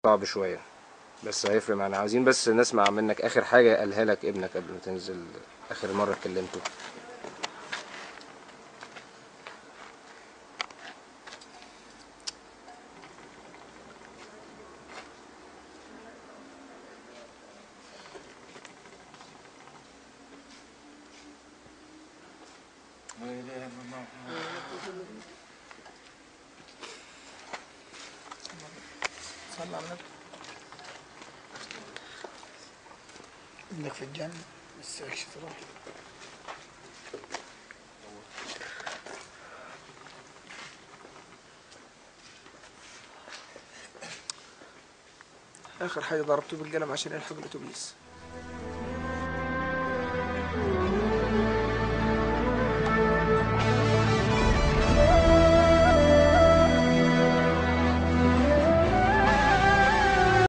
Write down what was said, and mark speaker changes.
Speaker 1: صعب شوية، بس هيفرق معانا. عاوزين بس نسمع منك آخر حاجة قالها لك ابنك قبل ما تنزل، آخر مرة اتكلمته.
Speaker 2: صلى على النبي. ابنك في الجنة بس يكشف روح. آخر حاجة ضربته بالقلم عشان يلحق الأتوبيس.